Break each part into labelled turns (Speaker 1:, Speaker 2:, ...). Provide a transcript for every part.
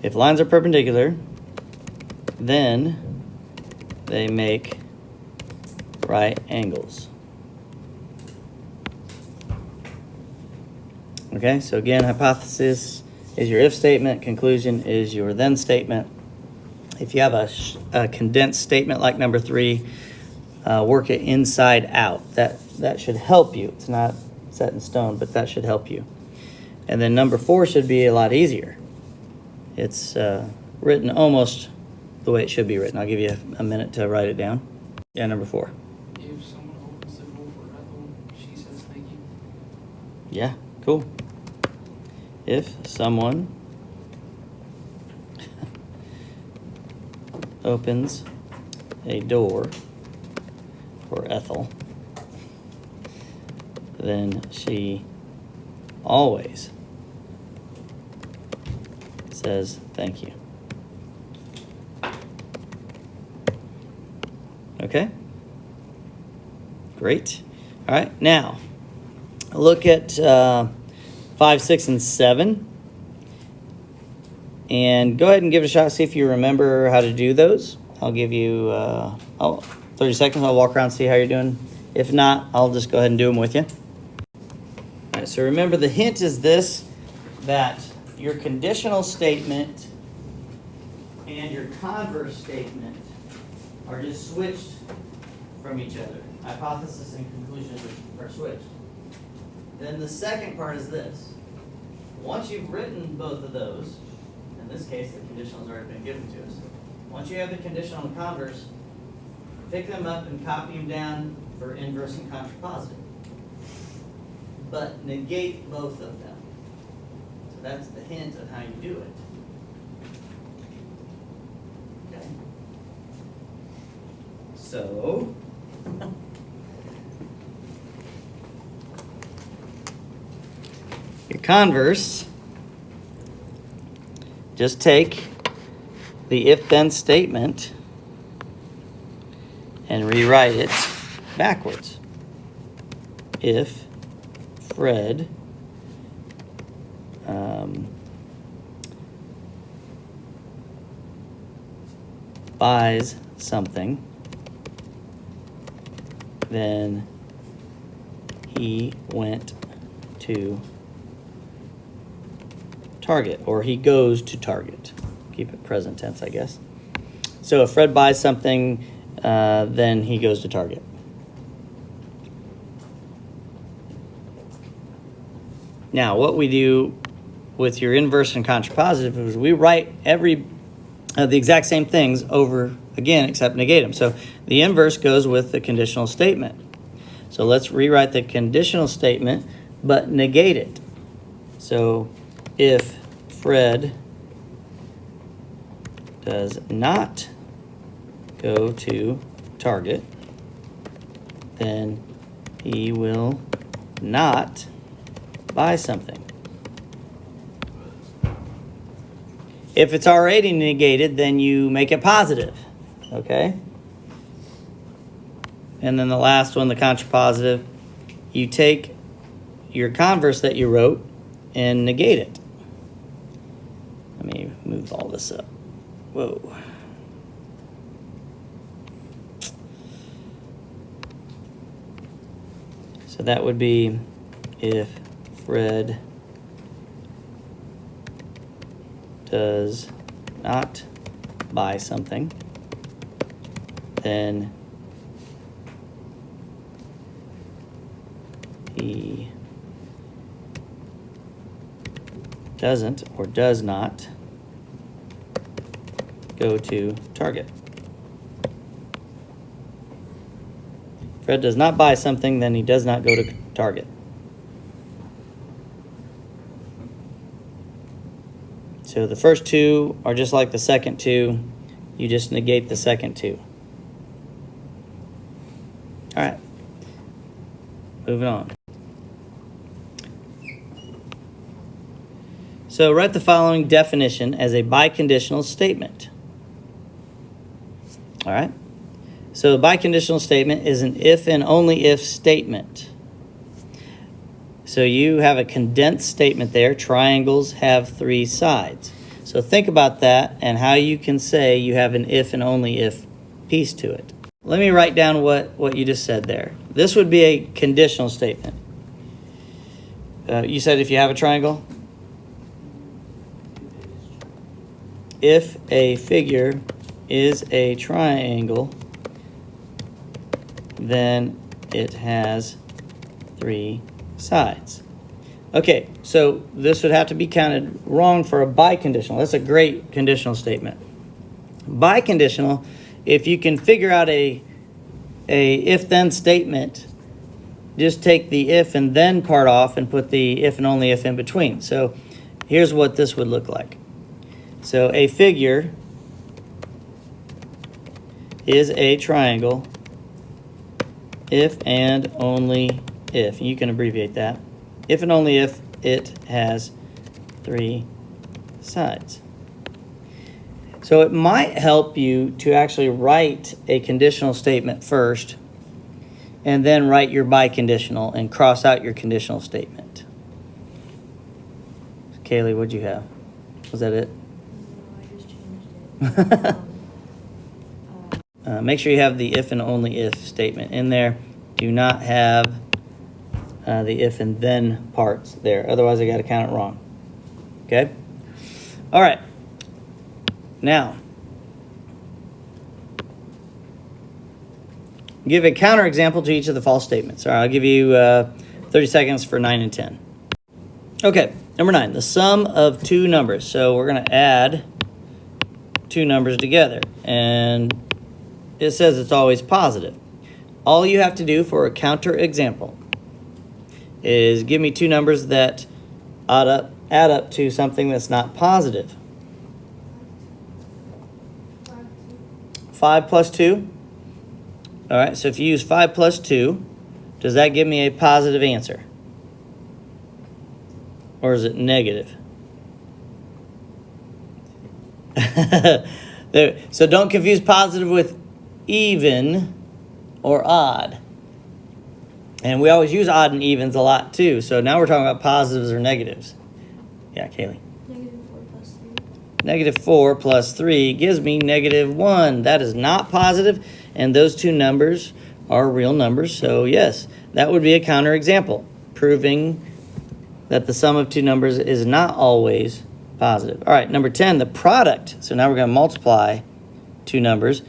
Speaker 1: If lines are perpendicular, then they make right angles. Okay, so again, hypothesis is your if statement, conclusion is your then statement. If you have a condensed statement like number 3, work it inside out. That should help you. It's not set in stone, but that should help you. And then number 4 should be a lot easier. It's written almost the way it should be written. I'll give you a minute to write it down. Yeah, number 4.
Speaker 2: If someone opens the door for Ethel, she says thank you.
Speaker 1: Yeah, cool. If someone opens a door for Ethel, then she always says thank you. Okay? Great. All right, now look at 5, 6, and 7. And go ahead and give it a shot, see if you remember how to do those. I'll give you 30 seconds. I'll walk around, see how you're doing. If not, I'll just go ahead and do them with you. All right, so remember the hint is this, that your conditional statement and your converse statement are just switched from each other. Hypothesis and conclusion are switched. Then the second part is this. Once you've written both of those, in this case the conditional has already been given to us. Once you have the conditional and converse, pick them up and copy them down for inverse and contrapositive. But negate both of them. So that's the hint of how you do it. Okay. So your converse, just take the if-then statement and rewrite it backwards. If Fred buys something, then he went to Target, or he goes to Target. Keep it present tense, I guess. So if Fred buys something, then he goes to Target. Now, what we do with your inverse and contrapositive is we write the exact same things over again, except negate them. So the inverse goes with the conditional statement. So let's rewrite the conditional statement, but negate it. So if Fred does not go to Target, then he will not buy something. If it's already negated, then you make it positive, okay? And then the last one, the contrapositive, you take your converse that you wrote and negate it. Let me move all this up. Whoa. So that would be if Fred does not buy something, then he doesn't or does not go to Target. Fred does not buy something, then he does not go to Target. So the first two are just like the second two. You just negate the second two. All right. Moving on. So write the following definition as a biconditional statement. All right. So a biconditional statement is an if and only if statement. So you have a condensed statement there. Triangles have 3 sides. So think about that and how you can say you have an if and only if piece to it. Let me write down what you just said there. This would be a conditional statement. You said if you have a triangle, if a figure is a triangle, then it has 3 sides. Okay, so this would have to be counted wrong for a biconditional. That's a great conditional statement. Biconditional, if you can figure out a if-then statement, just take the if and then part off and put the if and only if in between. So here's what this would look like. So a figure is a triangle if and only if. You can abbreviate that. If and only if it has 3 sides. So it might help you to actually write a conditional statement first and then write your biconditional and cross out your conditional statement. Kaylee, what'd you have? Was that it?
Speaker 3: No, I just changed it.
Speaker 1: Make sure you have the if and only if statement in there. Do not have the if and then parts there. Otherwise, I got to count it wrong. Okay? All right. Now, give a counterexample to each of the false statements. All right, I'll give you 30 seconds for 9 and 10. Okay, number 9, the sum of 2 numbers. So we're going to add 2 numbers together. And it says it's always positive. All you have to do for a counterexample is give me 2 numbers that add up to something that's not positive. 5 plus 2. All right, so if you use 5 plus 2, does that give me a positive answer? Or is it negative? So don't confuse positive with even or odd. And we always use odd and evens a lot too. So now we're talking about positives or negatives. Yeah, Kaylee.
Speaker 3: Negative 4 plus 3.
Speaker 1: Negative 4 plus 3 gives me negative 1. That is not positive, and those 2 numbers are real numbers. So yes, that would be a counterexample, proving that the sum of 2 numbers is not always positive. All right, number 10, the product. So now we're going to multiply 2 numbers.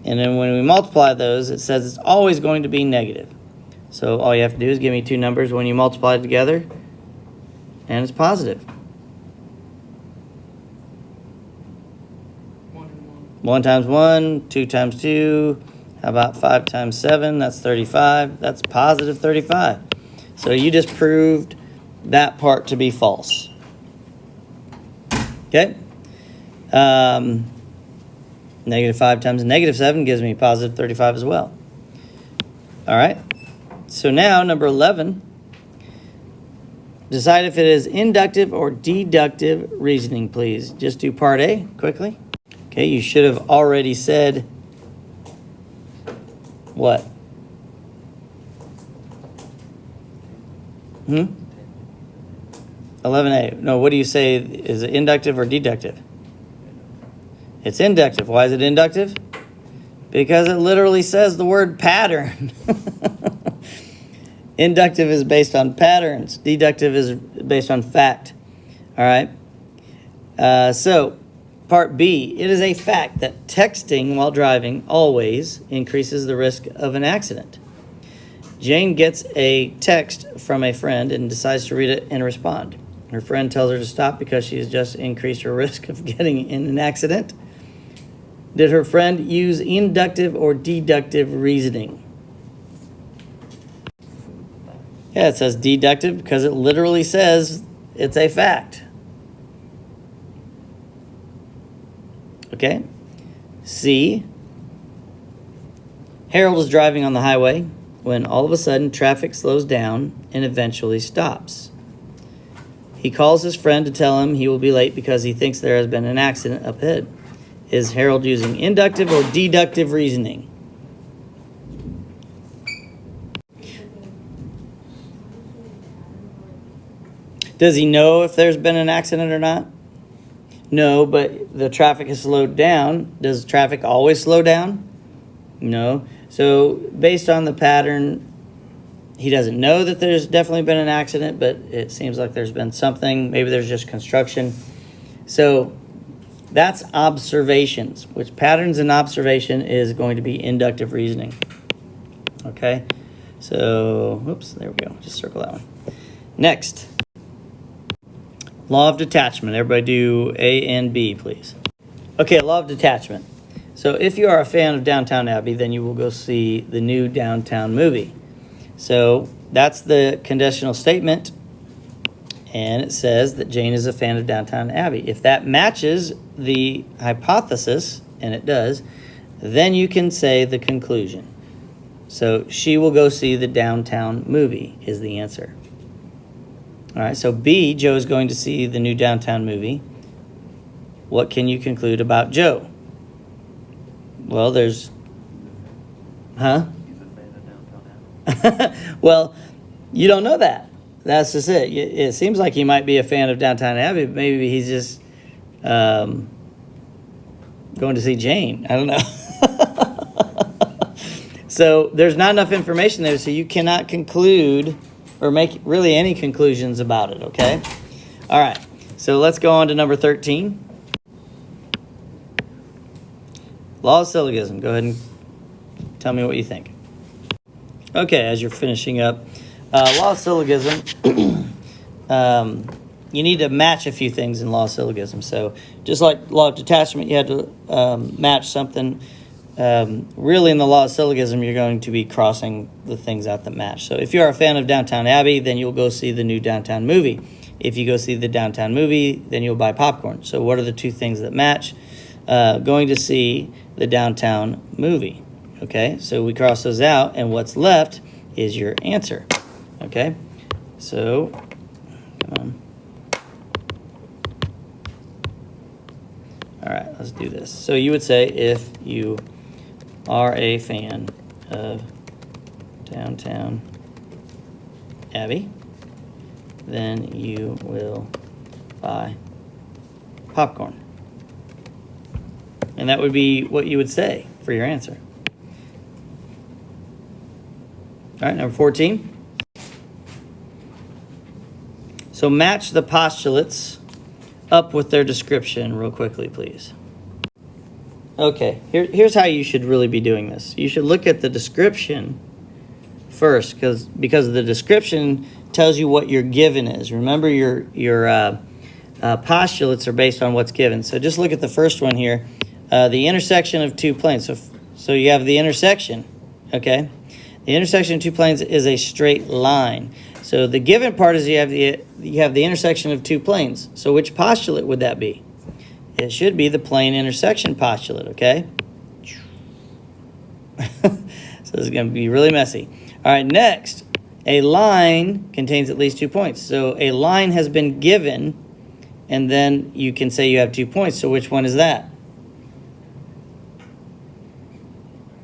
Speaker 1: And then when we multiply those, it says it's always going to be negative. So all you have to do is give me 2 numbers when you multiply together, and it's positive.
Speaker 2: 1 and 1.
Speaker 1: 1 times 1, 2 times 2. How about 5 times 7? That's 35. That's positive 35. So you just proved that part to be false. Okay? Negative 5 times negative 7 gives me positive 35 as well. All right. So now, number 11. Decide if it is inductive or deductive reasoning, please. Just do part A quickly. Okay, you should have already said what? 11A. No, what do you say? Is it inductive or deductive? It's inductive. Why is it inductive? Because it literally says the word pattern. Inductive is based on patterns. Deductive is based on fact. All right. So, part B. It is a fact that texting while driving always increases the risk of an accident. Jane gets a text from a friend and decides to read it and respond. Her friend tells her to stop because she has just increased her risk of getting in an accident. Did her friend use inductive or deductive reasoning? Yeah, it says deductive because it literally says it's a fact. Okay. C. Harold is driving on the highway when all of a sudden traffic slows down and eventually stops. He calls his friend to tell him he will be late because he thinks there has been an accident up ahead. Is Harold using inductive or deductive reasoning? Does he know if there's been an accident or not? No, but the traffic has slowed down. Does traffic always slow down? No. So based on the pattern, he doesn't know that there's definitely been an accident, but it seems like there's been something. Maybe there's just construction. So that's observations, which patterns and observation is going to be inductive reasoning. Okay? So, oops, there we go. Just circle that one. Next. Law of detachment. Everybody do A and B, please. Okay, law of detachment. So if you are a fan of Downtown Abbey, then you will go see the new Downtown movie. So that's the conditional statement, and it says that Jane is a fan of Downtown Abbey. If that matches the hypothesis, and it does, then you can say the conclusion. So she will go see the Downtown movie is the answer. All right, so B, Joe is going to see the new Downtown movie. What can you conclude about Joe? Well, there's... Huh?
Speaker 4: He's a fan of Downtown Abbey.
Speaker 1: Well, you don't know that. That's just it. It seems like he might be a fan of Downtown Abbey, but maybe he's just going to see Jane. I don't know. So there's not enough information there, so you cannot conclude or make really any conclusions about it, okay? All right, so let's go on to number 13. Law of syllogism. Go ahead and tell me what you think. Okay, as you're finishing up, law of syllogism, you need to match a few things in law of syllogism. So just like law of detachment, you had to match something. Really in the law of syllogism, you're going to be crossing the things out that match. So if you're a fan of Downtown Abbey, then you'll go see the new Downtown movie. If you go see the Downtown movie, then you'll buy popcorn. So what are the two things that match? Going to see the Downtown movie. Okay, so we cross those out, and what's left is your answer. Okay, so come on. All right, let's do this. So you would say if you are a fan of Downtown Abbey, then you will buy popcorn. And that would be what you would say for your answer. All right, number 14. So match the postulates up with their description real quickly, please. Okay, here's how you should really be doing this. You should look at the description first, because the description tells you what your given is. Remember, your postulates are based on what's given. So just look at the first one here, the intersection of two planes. So you have the intersection, okay? The intersection of two planes is a straight line. So the given part is you have the intersection of two planes. So which postulate would that be? It should be the plane intersection postulate, okay? So this is going to be really messy. All right, next, a line contains at least 2 points. So a line has been given, and then you can say you have 2 points. So which one is that?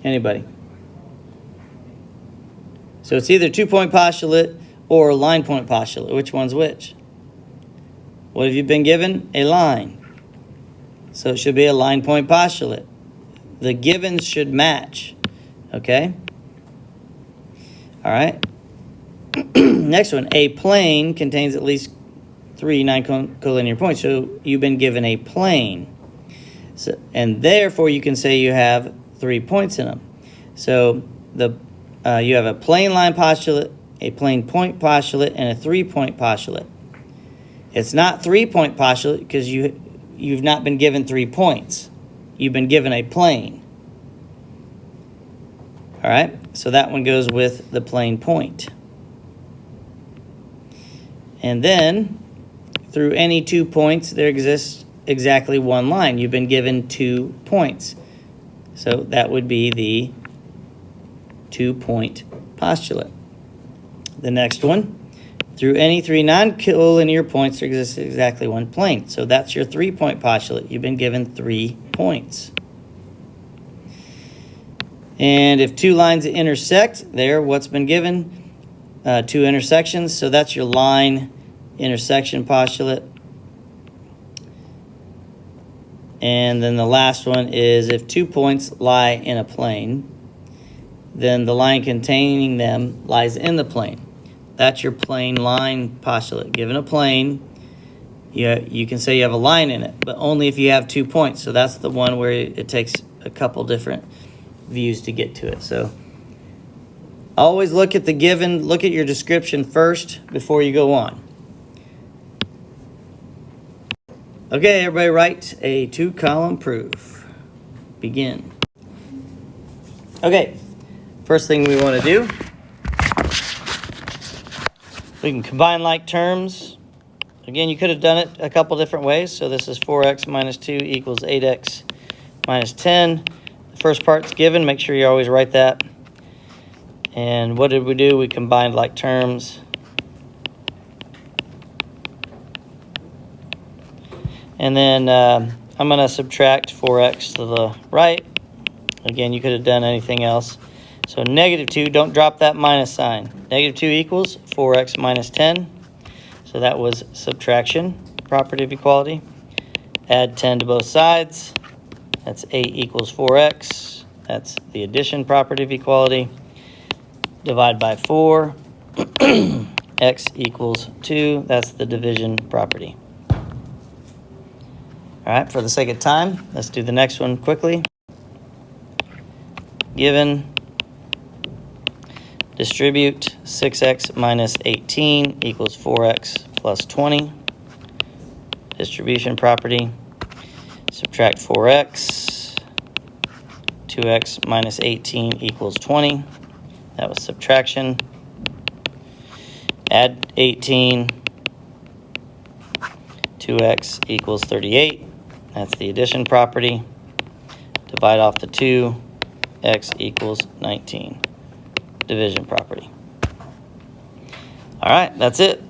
Speaker 1: Anybody? So it's either 2-point postulate or line point postulate. Which one's which? What have you been given? A line. So it should be a line point postulate. The givens should match. Okay? All right. Next one. A plane contains at least 3 non-collinear points. So you've been given a plane. So, and therefore you can say you have 3 points in them. So you have a plane line postulate, a plane point postulate, and a 3-point postulate. It's not 3-point postulate because you've not been given 3 points. You've been given a plane. All right, so that one goes with the plane point. And then, through any 2 points, there exists exactly one line. You've been given 2 points. So that would be the 2-point postulate. The next one, through any 3 non-collinear points, there exists exactly one plane. So that's your 3-point postulate. You've been given 3 points. And if 2 lines intersect, what's been given? 2 intersections. So that's your line intersection postulate. And then the last one is if 2 points lie in a plane, then the line containing them lies in the plane. That's your plane line postulate. Given a plane, you can say you have a line in it, but only if you have 2 points. So that's the one where it takes a couple different views to get to it. So always look at look at your description first before you go on. Okay, everybody write a 2-column proof. Begin. Okay, first thing we want to do, we can combine like terms. Again, you could have done it a couple different ways. So this is 4x minus 2 equals 8x minus 10. The first part's given. Make sure you always write that. And what did we do? We combined like terms. And then I'm going to subtract 4x to the right. Again, you could have done anything else. So negative 2, don't drop that minus sign. Negative 2 equals 4x minus 10. So that was subtraction, property of equality. Add 10 to both sides. That's 8 equals 4x. That's the addition property of equality. Divide by 4. X equals 2. That's the division property. All right, for the sake of time, let's do the next one quickly. Given, distribute 6x minus 18 equals 4x plus 20. Distribution property. Subtract 4x. 2x minus 18 equals 20. That was subtraction. Add 18. 2x equals 38. That's the addition property. Divide off the 2. X equals 19. Division property. All right, that's it.